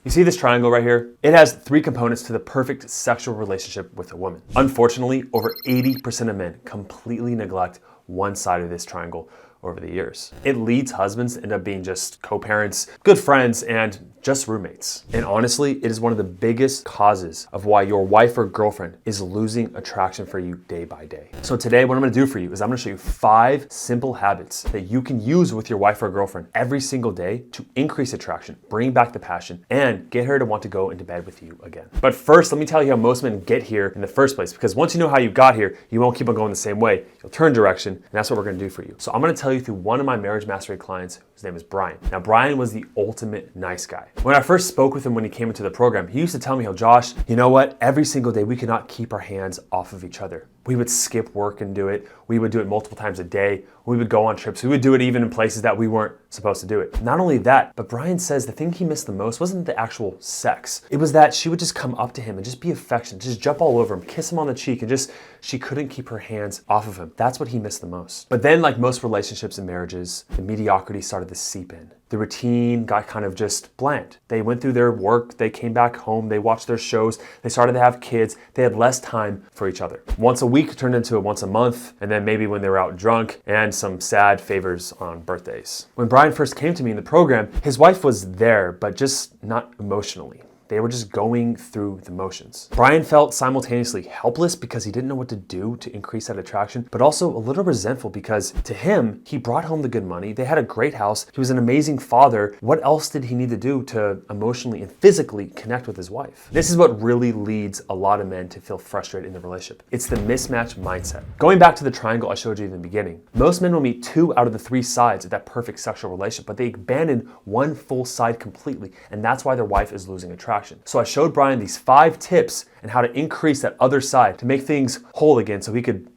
You see this triangle right here? It has 3 components to the perfect sexual relationship with a woman. Unfortunately, over 80% of men completely neglect one side of this triangle over the years. It leads husbands to end up being just co-parents, good friends, and just roommates. And honestly, it is one of the biggest causes of why your wife or girlfriend is losing attraction for you day by day. So today, what I'm gonna do for you is I'm gonna show you 5 simple habits that you can use with your wife or girlfriend every single day to increase attraction, bring back the passion, and get her to want to go into bed with you again. But first, let me tell you how most men get here in the first place, because once you know how you got here, you won't keep on going the same way. You'll turn direction, and that's what we're gonna do for you. So I'm gonna tell you through one of my marriage mastery clients. His name is Brian. Now, Brian was the ultimate nice guy. When I first spoke with him when he came into the program, he used to tell me how, Josh, you know what? Every single day we could not keep our hands off of each other. We would skip work and do it. We would do it multiple times a day. We would go on trips. We would do it even in places that we weren't supposed to do it. Not only that, but Brian says the thing he missed the most wasn't the actual sex. It was that she would just come up to him and just be affectionate, just jump all over him, kiss him on the cheek, and just, she couldn't keep her hands off of him. That's what he missed the most. But then, like most relationships and marriages, the mediocrity started to seep in. The routine got kind of just bland. They went through their work, they came back home, they watched their shows, they started to have kids, they had less time for each other. Once a week turned into a once a month, and then maybe when they were out drunk, and some sad favors on birthdays. When Brian first came to me in the program, his wife was there, but just not emotionally. They were just going through the motions. Brian felt simultaneously helpless because he didn't know what to do to increase that attraction, but also a little resentful because to him, he brought home the good money. They had a great house. He was an amazing father. What else did he need to do to emotionally and physically connect with his wife? This is what really leads a lot of men to feel frustrated in the relationship. It's the mismatch mindset. Going back to the triangle I showed you in the beginning, most men will meet 2 out of the 3 sides of that perfect sexual relationship, but they abandon one full side completely, and that's why their wife is losing attraction. So I showed Brian these 5 tips and how to increase that other side to make things whole again so he could,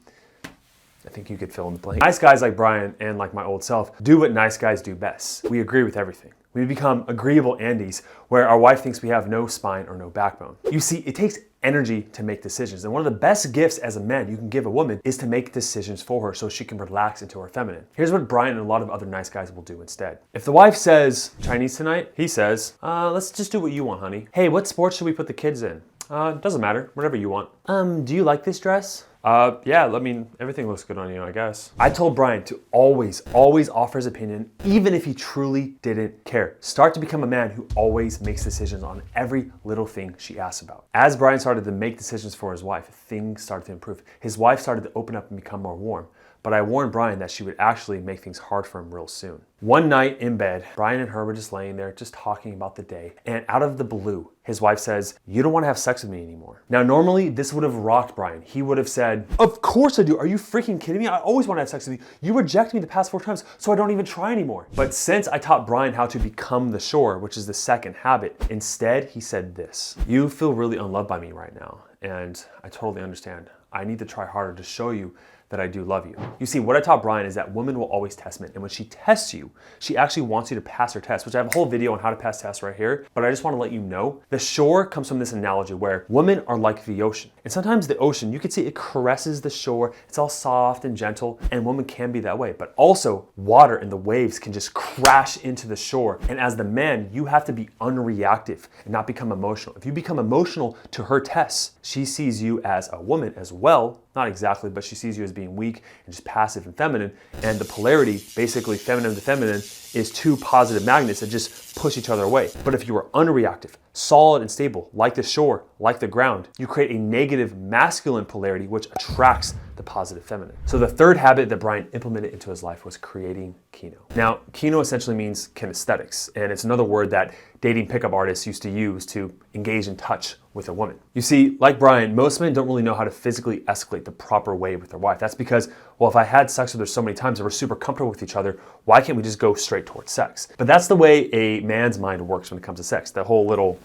I think you could fill in the blank. Nice guys like Brian and like my old self do what nice guys do best. We agree with everything. We become agreeable Andes where our wife thinks we have no spine or no backbone. You see, it takes energy to make decisions. And one of the best gifts as a man you can give a woman is to make decisions for her so she can relax into her feminine. Here's what Brian and a lot of other nice guys will do instead. If the wife says, Chinese tonight, he says, let's just do what you want, honey. Hey, what sports should we put the kids in? Doesn't matter, whatever you want. Do you like this dress? Yeah, I mean, everything looks good on you, I guess. I told Brian to always offer his opinion, even if he truly didn't care. Start to become a man who always makes decisions on every little thing she asks about. As Brian started to make decisions for his wife, things started to improve. His wife started to open up and become more warm. But I warned Brian that she would actually make things hard for him real soon. One night in bed, Brian and her were just laying there, just talking about the day. And out of the blue, his wife says, you don't want to have sex with me anymore. Now, normally this would have rocked Brian. He would have said, of course I do. Are you freaking kidding me? I always want to have sex with you. You rejected me the past 4 times, so I don't even try anymore. But since I taught Brian how to become the shore, which is the second habit, instead he said this: you feel really unloved by me right now. And I totally understand. I need to try harder to show you that I do love you. You see, what I taught Brian is that women will always test men, and when she tests you, she actually wants you to pass her test, which I have a whole video on how to pass tests right here, but I just want to let you know, the shore comes from this analogy where women are like the ocean. And sometimes the ocean, you can see it caresses the shore, it's all soft and gentle, and women can be that way. But also, water and the waves can just crash into the shore. And as the man, you have to be unreactive and not become emotional. If you become emotional to her tests, she sees you as a woman as well. Not exactly, but she sees you as being weak and just passive and feminine. And the polarity, basically feminine to feminine, is 2 positive magnets that just push each other away. But if you are unreactive, solid and stable, like the shore, like the ground, you create a negative masculine polarity which attracts the positive feminine. So the third habit that Brian implemented into his life was creating kino. Now, kino essentially means kinesthetics, and it's another word that dating pickup artists used to use to engage in touch with a woman. You see, like Brian, most men don't really know how to physically escalate the proper way with their wife. That's because, well, if I had sex with her so many times and we're super comfortable with each other, why can't we just go straight towards sex? But that's the way a man's mind works when it comes to sex. The whole little,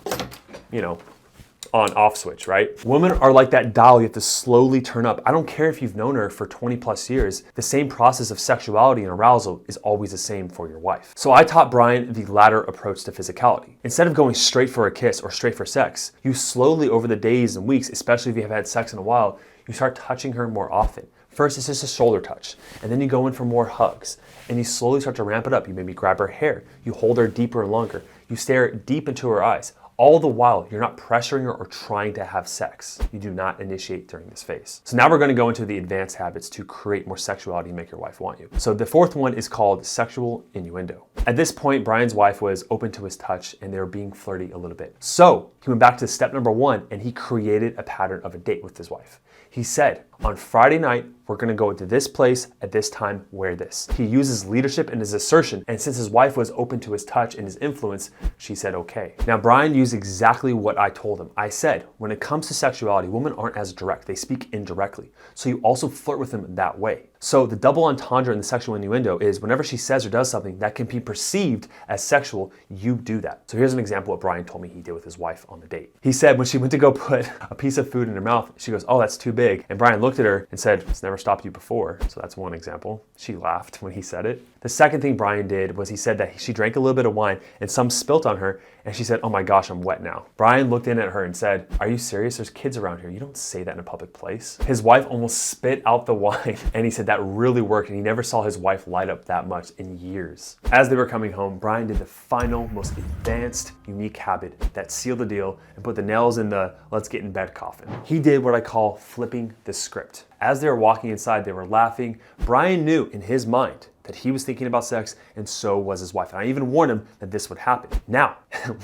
on-off switch, right? Women are like that dial you have to slowly turn up. I don't care if you've known her for 20 plus years, the same process of sexuality and arousal is always the same for your wife. So I taught Brian the latter approach to physicality. Instead of going straight for a kiss or straight for sex, you slowly over the days and weeks, especially if you have had sex in a while, you start touching her more often. First, it's just a shoulder touch, and then you go in for more hugs, and you slowly start to ramp it up. You maybe grab her hair, you hold her deeper and longer, you stare deep into her eyes. All the while, you're not pressuring her or trying to have sex. You do not initiate during this phase. So now we're going to go into the advanced habits to create more sexuality and make your wife want you. So the fourth one is called sexual innuendo. At this point, Brian's wife was open to his touch and they were being flirty a little bit. So he went back to step number one and he created a pattern of a date with his wife. He said, on Friday night, we're gonna go to this place at this time, wear this. He uses leadership in his assertion, and since his wife was open to his touch and his influence, she said okay. Now, Brian used exactly what I told him. I said, when it comes to sexuality, women aren't as direct, they speak indirectly. So you also flirt with them that way. So the double entendre in the sexual innuendo is whenever she says or does something that can be perceived as sexual, you do that. So here's an example of what Brian told me he did with his wife on the date. He said when she went to go put a piece of food in her mouth, she goes, oh, that's too big. And Brian looked at her and said, it's never stopped you before. So that's one example. She laughed when he said it. The second thing Brian did was he said that she drank a little bit of wine and some spilt on her and she said, oh my gosh, I'm wet now. Brian looked in at her and said, are you serious? There's kids around here. You don't say that in a public place. His wife almost spit out the wine and he said that really worked and he never saw his wife light up that much in years. As they were coming home, Brian did the final, most advanced, unique habit that sealed the deal and put the nails in the let's get in bed coffin. He did what I call flipping the script. As they were walking inside, they were laughing. Brian knew in his mind that he was thinking about sex and so was his wife. And I even warned him that this would happen. Now,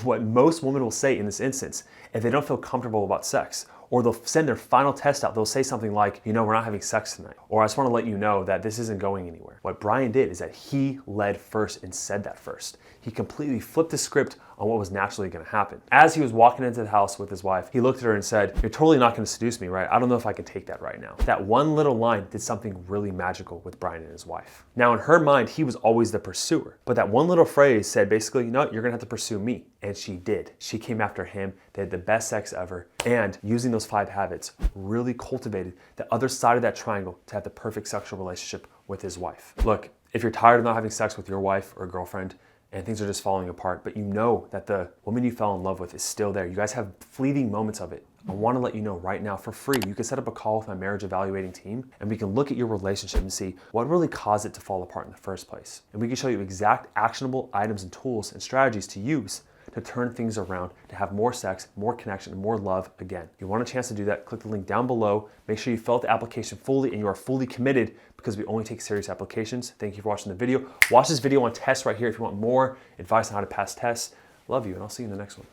what most women will say in this instance, if they don't feel comfortable about sex, or they'll send their final test out, they'll say something like, you know, we're not having sex tonight. Or I just want to let you know that this isn't going anywhere. What Brian did is that he led first and said that first. He completely flipped the script on what was naturally going to happen. As he was walking into the house with his wife, he looked at her and said, you're totally not going to seduce me, right? I don't know if I can take that right now. That one little line did something really magical with Brian and his wife. Now in her mind, he was always the pursuer, but that one little phrase said basically, you know, you're going to have to pursue me. And she did. She came after him. They had the best sex ever. And using those 5 habits really cultivated the other side of that triangle to have the perfect sexual relationship with his wife. Look, if you're tired of not having sex with your wife or girlfriend, and things are just falling apart, but you know that the woman you fell in love with is still there. You guys have fleeting moments of it. I want to let you know right now for free, you can set up a call with my marriage evaluating team and we can look at your relationship and see what really caused it to fall apart in the first place. And we can show you exact actionable items and tools and strategies to use to turn things around, to have more sex, more connection, and more love again. If you want a chance to do that, click the link down below. Make sure you fill out the application fully and you are fully committed because we only take serious applications. Thank you for watching the video. Watch this video on tests right here if you want more advice on how to pass tests. Love you, and I'll see you in the next one.